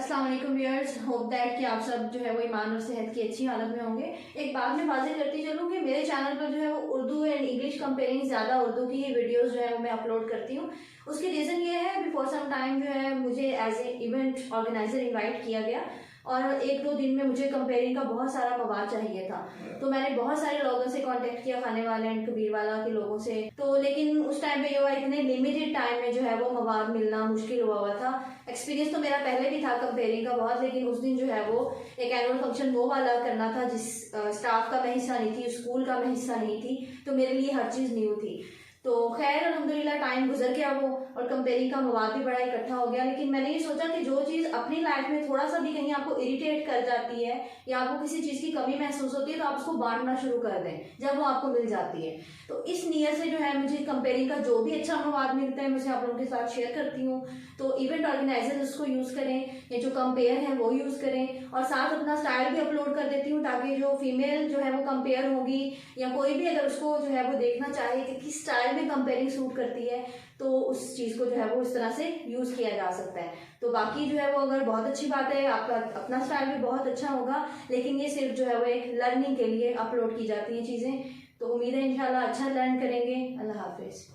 अस्सलाम वालेकुम viewers, hope that कि आप सब जो है वो ईमान और सेहत की अच्छी हालत में होंगे। एक बात मैं वाज़ेह करती चलूँ कि मेरे चैनल पर जो है वो उर्दू एंड इंग्लिश कंपेयरिंग ज़्यादा उर्दू की ही वीडियोस जो है वो मैं अपलोड करती हूँ। उसकी रीज़न ये है, बिफोर सम टाइम जो है मुझे as a event organizer invite किया गया और 1-2 दिन में मुझे कंपेयरिंग का बहुत सारा मवाद चाहिए था। तो मैंने बहुत सारे लोगों से कांटेक्ट किया, खाने वाले एंड कबीर वाला के लोगों से। तो लेकिन उस टाइम पे ये हुआ, इतने लिमिटेड टाइम में जो है वो मवाद मिलना मुश्किल हुआ था। एक्सपीरियंस तो मेरा पहले भी था कंपेयरिंग का बहुत, लेकिन उस दिन जो है वो एक एनुअल फंक्शन वो वाला करना था जिस स्टाफ का मैं हिस्सा नहीं थी, स्कूल का मैं हिस्सा नहीं थी, तो मेरे लिए हर चीज़ न्यू थी। तो खैर अल्हम्दुलिल्लाह टाइम गुजर गया वो, और कंपेयरिंग का मवाद भी बड़ा इकट्ठा हो गया। लेकिन मैंने ये सोचा कि जो चीज़ अपनी लाइफ में थोड़ा सा भी कहीं आपको इरिटेट कर जाती है या आपको किसी चीज़ की कमी महसूस होती है, तो आप उसको बांटना शुरू कर दें जब वो आपको मिल जाती है। तो इस नीयत से जो है मुझे कंपेयरिंग का जो भी अच्छा मवाद मिलता है मैं उसे आप लोगों के साथ शेयर करती हूँ। तो इवेंट ऑर्गेनाइजर उसको यूज़ करें या जो कंपेयर है वो यूज़ करें, और साथ अपना स्टाइल भी अपलोड कर देती हूँ ताकि जो फीमेल जो है वो कंपेयर होगी या कोई भी अगर उसको जो है वो देखना चाहे कि किस स्टाइल में कंपेयरिंग सूट करती है, तो उस चीज़ को जो है वो इस तरह से यूज़ किया जा सकता है। तो बाकी जो है वो अगर बहुत अच्छी बात है, आपका अपना स्टाइल भी बहुत अच्छा होगा, लेकिन ये सिर्फ जो है वो एक लर्निंग के लिए अपलोड की जाती हैं चीज़ें। तो उम्मीद है इंशाल्लाह अच्छा लर्न करेंगे। अल्लाह हाफिज़।